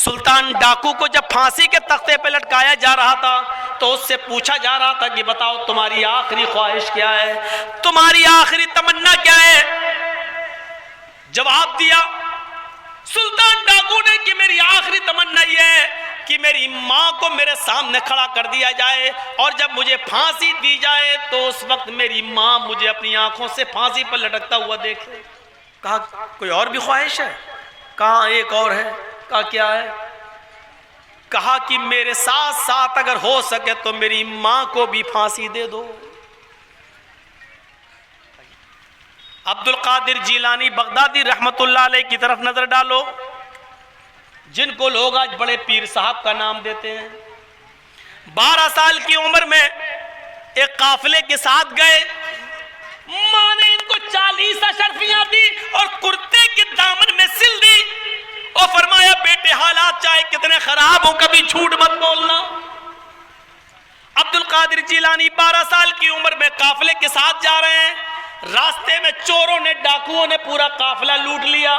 सुल्तान डाकू को जब फांसी के तख्ते पे लटकाया जा रहा था तो उससे पूछा जा रहा था कि बताओ तुम्हारी आखिरी ख्वाहिश क्या है, तुम्हारी आखिरी तमन्ना क्या है। जवाब दिया सुल्तान डाकू ने कि मेरी आखिरी तमन्ना यह है कि मेरी माँ को मेरे सामने खड़ा कर दिया जाए और जब मुझे फांसी दी जाए तो उस वक्त मेरी माँ मुझे अपनी आंखों से फांसी पर लटकता हुआ देखे। कहा कोई और भी ख्वाहिश है? कहा एक और है। कहा क्या है? कहा कि मेरे साथ साथ अगर हो सके तो मेरी माँ को भी फांसी दे दो। अब्दुल कादिर जीलानी बगदादी रहमतुल्लाह अलैह की तरफ नजर डालो, जिनको लोग आज बड़े पीर साहब का नाम देते हैं। 12 साल की उम्र में एक काफिले के साथ गए, मां ने इनको 40 अशर्फियां दी और कुर्ते के दामन में सिल दी और फरमाया बेटे हालात चाहे कितने खराब हो कभी झूठ मत बोलना। अब्दुल कादिर जीलानी 12 साल की उम्र में काफिले के साथ जा रहे हैं, रास्ते में चोरों ने डाकुओं ने पूरा काफिला लूट लिया,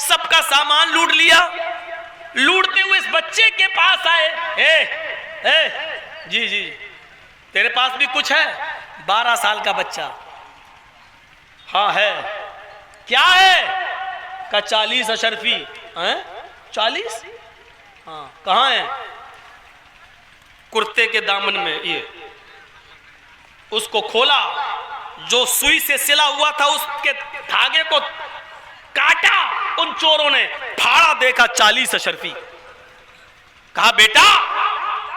सबका सामान लूट लिया। लूटते हुए इस बच्चे के पास आए, जी जी तेरे पास भी कुछ है? 12 साल का बच्चा, हाँ है। क्या है? का 40 अशर्फी हैं? 40? हाँ कहाँ है? कुर्ते के दामन में। ये उसको खोला, जो सुई से सिला हुआ था उसके धागे को काटा उन चोरों ने, फाड़ा, देखा 40 अशर्फी। कहा बेटा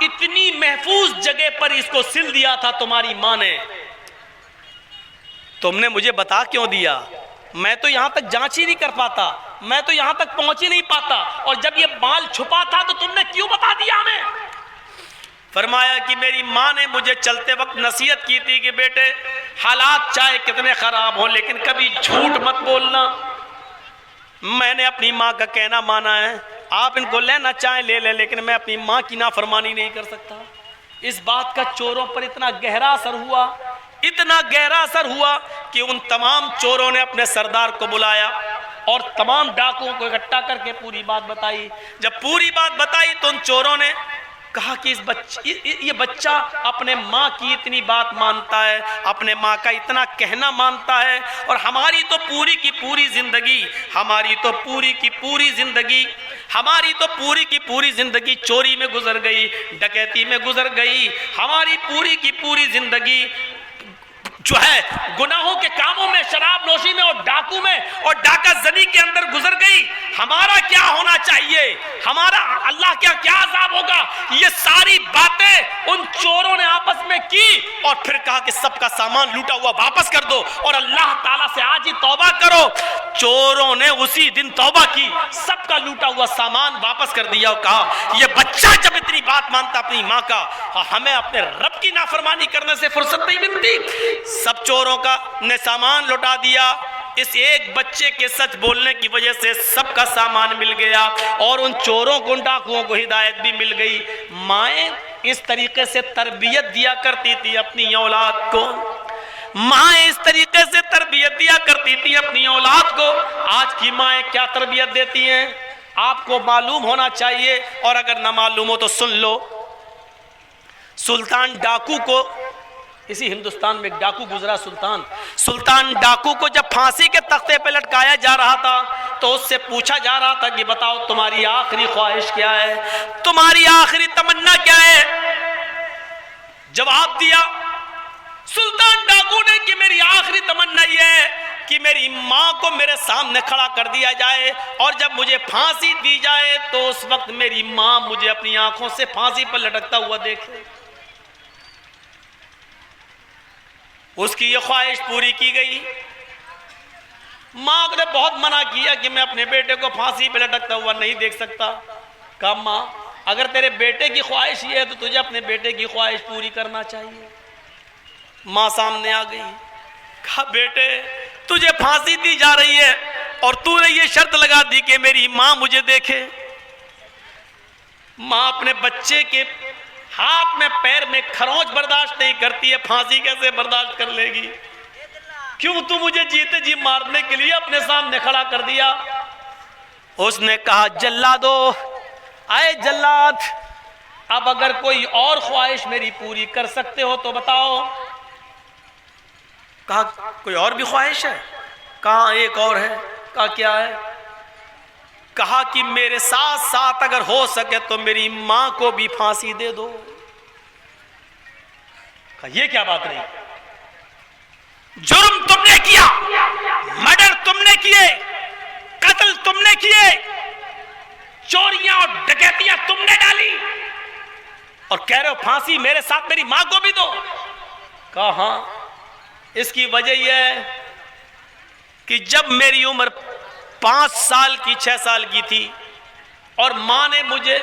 इतनी महफूज जगह पर इसको सिल दिया था तुम्हारी मां ने, तुमने मुझे बता क्यों दिया? मैं तो यहां तक जांच ही नहीं कर पाता, मैं तो यहां तक पहुंच ही नहीं पाता, और जब ये माल छुपा था तो तुमने क्यों बता दिया हमें? फरमाया कि मेरी मां ने मुझे चलते वक्त नसीहत की थी कि बेटे हालात चाहे कितने खराब हो लेकिन कभी झूठ मत बोलना। मैंने अपनी मां का कहना माना है, आप इनको लेना चाहें ले ले, लेकिन मैं अपनी मां की नाफरमानी नहीं कर सकता। इस बात का चोरों पर इतना गहरा असर हुआ, इतना गहरा असर हुआ कि उन तमाम चोरों ने अपने सरदार को बुलाया और तमाम डाकुओं को इकट्ठा करके पूरी बात बताई। जब पूरी बात बताई तो उन चोरों ने कहा कि ये बच्चा अपने माँ की इतनी बात मानता है, अपने माँ का इतना कहना मानता है, और हमारी तो पूरी की पूरी जिंदगी चोरी में गुजर गई, डकैती में गुजर गई, हमारी पूरी की पूरी जिंदगी जो है गुनाहों के कामों में, शराब नोशी में और डाकू में और डाका जनी के अंदर गुजर गई। हमारा क्या होना चाहिए? हमारा अल्लाह क्या अज़ाब होगा? ये सारी बातें उन चोरों ने आपस में की और फिर कहा कि सबका सामान लूटा हुआ वापस कर दो और अल्लाह ताला से आज ही तौबा करो। चोरों ने उसी दिन तौबा की, सबका लूटा हुआ सामान वापस कर दिया और कहा यह बच्चा जब इतनी बात मानता अपनी माँ का, हमें अपने रब की नाफरमानी करने से फुर्सत नहीं मिलती। सब चोरों का ने सामान लौटा दिया। इस एक बच्चे के सच बोलने की वजह से सबका सामान मिल गया और उन चोरों को, डाकुओं को हिदायत भी मिल गई। माएँ इस तरीके से तरबियत दिया करती थी अपनी औलाद को, माँ इस तरीके से तरबियत दिया करती थी अपनी औलाद को। आज की माएँ क्या तरबियत देती हैं आपको मालूम होना चाहिए, और अगर ना मालूम हो तो सुन लो। सुल्तान डाकू को, इसी हिंदुस्तान में एक डाकू गुजरा, सुल्तान डाकू को जब फांसी के तख्ते पे लटकाया जा रहा था तो उससे पूछा जा रहा था कि बताओ तुम्हारी आखिरी ख्वाहिश क्या है, तुम्हारी आखिरी तमन्ना क्या है। जवाब दिया सुल्तान डाकू ने कि मेरी आखिरी तमन्ना यह है कि मेरी माँ को मेरे सामने खड़ा कर दिया जाए और जब मुझे फांसी दी जाए तो उस वक्त मेरी माँ मुझे अपनी आंखों से फांसी पर लटकता हुआ देखे। उसकी ये ख्वाहिश पूरी की गई। माँ ने बहुत मना किया कि मैं अपने बेटे को फांसी पे लटकता हुआ नहीं देख सकता। कहा माँ अगर तेरे बेटे की ख्वाहिश ये है तो तुझे अपने बेटे की ख्वाहिश पूरी करना चाहिए। माँ सामने आ गई, कहा बेटे तुझे फांसी दी जा रही है और तूने ये शर्त लगा दी कि मेरी माँ मुझे देखे। माँ अपने बच्चे के हाथ में पैर में खरोंच बर्दाश्त नहीं करती है, फांसी कैसे बर्दाश्त कर लेगी? क्यों तू मुझे जीते जी मारने के लिए अपने सामने खड़ा कर दिया? उसने कहा जल्लादो, ऐ जल्लाद, अब अगर कोई और ख्वाहिश मेरी पूरी कर सकते हो तो बताओ। कहा कोई और भी ख्वाहिश है? कहा एक और है। कहा क्या है? कहा कि मेरे साथ साथ अगर हो सके तो मेरी मां को भी फांसी दे दो। कहा ये क्या बात रही? जुर्म तुमने किया, मर्डर तुमने किए, कत्ल तुमने किए, चोरियां और डकैतियां तुमने डाली, और कह रहे हो फांसी मेरे साथ मेरी मां को भी दो। कहा हां, इसकी वजह यह है कि जब मेरी उम्र 5 साल की 6 साल की थी और मां ने मुझे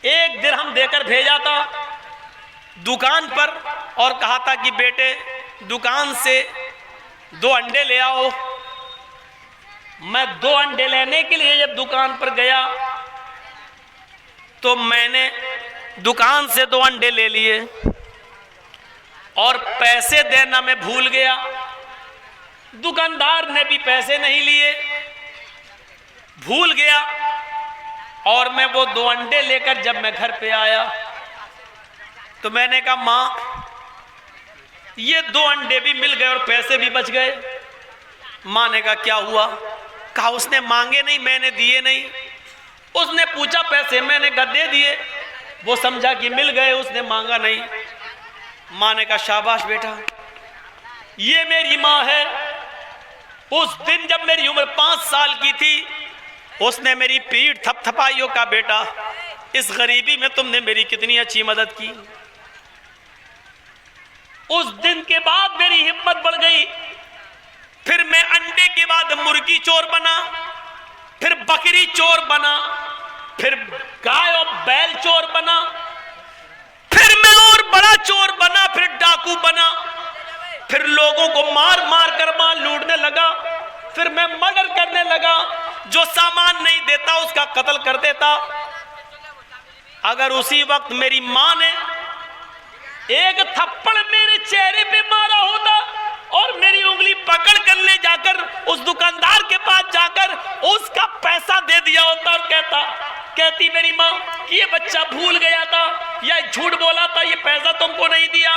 1 दिरहम देकर भेजा था दुकान पर और कहा था कि बेटे दुकान से 2 अंडे ले आओ। मैं 2 अंडे लेने के लिए जब दुकान पर गया तो मैंने दुकान से 2 अंडे ले लिए और पैसे देना मैं भूल गया। दुकानदार ने भी पैसे नहीं लिए, भूल गया। और मैं वो 2 अंडे लेकर जब मैं घर पे आया तो मैंने कहा मां ये 2 अंडे भी मिल गए और पैसे भी बच गए। मां ने कहा क्या हुआ? कहा उसने मांगे नहीं, मैंने दिए नहीं। उसने पूछा पैसे, मैंने कहा दे दिए। वो समझा कि मिल गए, उसने मांगा नहीं। मां ने कहा शाबाश बेटा, ये मेरी मां है। उस दिन जब मेरी उम्र 5 साल की थी उसने मेरी पीठ थपथपाइयों का बेटा इस गरीबी में तुमने मेरी कितनी अच्छी मदद की। उस दिन के बाद मेरी हिम्मत बढ़ गई। फिर मैं अंडे के बाद मुर्गी चोर बना, फिर बकरी चोर बना, फिर गाय और बैल चोर बना, फिर मैं और बड़ा चोर बना, फिर डाकू बना, फिर लोगों को मार मार कर माल लूटने लगा, फिर मैं मर्डर करने लगा। जो सामान नहीं देता उसका कत्ल कर देता। अगर उसी वक्त मेरी मां ने एक थप्पड़ मेरे चेहरे पे मारा होता और मेरी उंगली पकड़ कर ले जाकर उस दुकानदार के पास जाकर उसका पैसा दे दिया होता और कहती मेरी मां कि ये बच्चा भूल गया था या झूठ बोला था, ये पैसा तुमको नहीं दिया,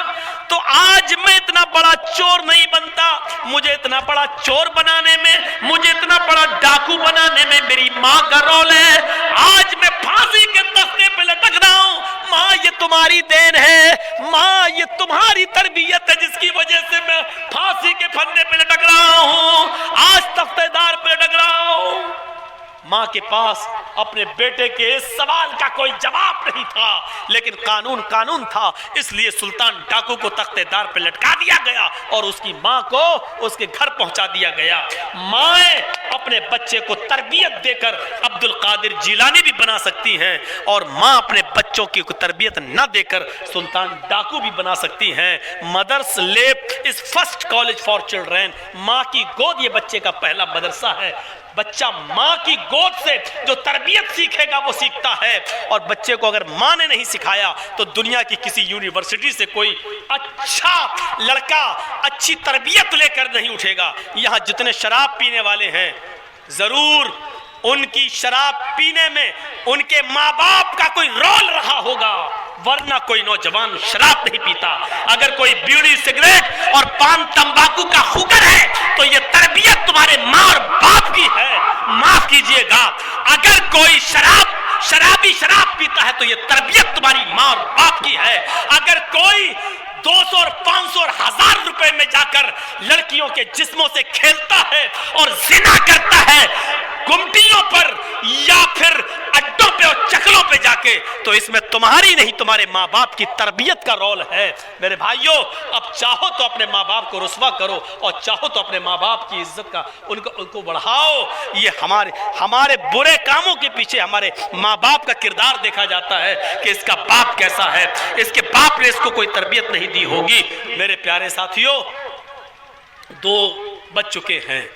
तो आज मैं इतना बड़ा चोर नहीं बनता। मुझे इतना बड़ा चोर बनाने में, मुझे इतना बड़ा डाकू बनाने में मेरी मां का रोल है। आज मैं फांसी के तख्ते पे लटक रहा हूं। मां ये तुम्हारी देन है, मां ये तुम्हारी तरबियत है जिसकी वजह से मैं फांसी के फंदे पे लटक रहा हूं, आज तख्तेदार पे लटक रहा हूं। मां के पास अपने बेटे के इस सवाल का कोई जवाब नहीं था, लेकिन कानून कानून था, इसलिए सुल्तान डाकू को तख्तेदार पे लटका दिया गया और उसकी मां को उसके घर पहुंचा दिया गया। माएं अपने बच्चे को तरबियत देकर अब्दुल कादिर जिलानी भी बना सकती हैं और मां अपने बच्चों की तरबियत न देकर सुल्तान डाकू भी बना सकती हैं। मदर्स लेप is first college for children. मां की गोद ये बच्चे का पहला मदरसा है। बच्चा मां की गोद से जो तरबियत सीखेगा वो सीखता है, और बच्चे को अगर मां ने नहीं सिखाया तो दुनिया की किसी यूनिवर्सिटी से कोई अच्छा लड़का अच्छी तरबियत लेकर नहीं उठेगा। यहां जितने शराब पीने वाले हैं जरूर उनकी शराब पीने में उनके माँ बाप का कोई रोल रहा होगा, वरना कोई नौजवान शराब नहीं पीता। अगर कोई बीड़ी सिगरेट और पान तंबाकू का हुक्र है तो ये तरबियत तुम्हारे माँ और बाप की है। माफ कीजिएगा, अगर कोई शराबी शराब पीता है तो ये तरबियत तुम्हारी माँ और बाप की है। अगर कोई 200 और 500 और 1000 रुपए में जाकर लड़कियों के जिस्मों से खेलता है और जिना करता है गुमटियों पर या फिर अड्डों पे और चकलों पे जाके, तो इसमें तुम्हारी नहीं तुम्हारे माँ बाप की तरबियत का रोल है। मेरे भाइयों, अब चाहो तो अपने माँ बाप को रुस्वा करो और चाहो तो अपने माँ बाप की इज्जत का उनको बढ़ाओ। ये हमारे बुरे कामों के पीछे हमारे माँ बाप का किरदार देखा जाता है कि इसका बाप कैसा है, इसके बाप ने इसको कोई तरबियत नहीं दी होगी। मेरे प्यारे साथियों, 2 बज चुके हैं।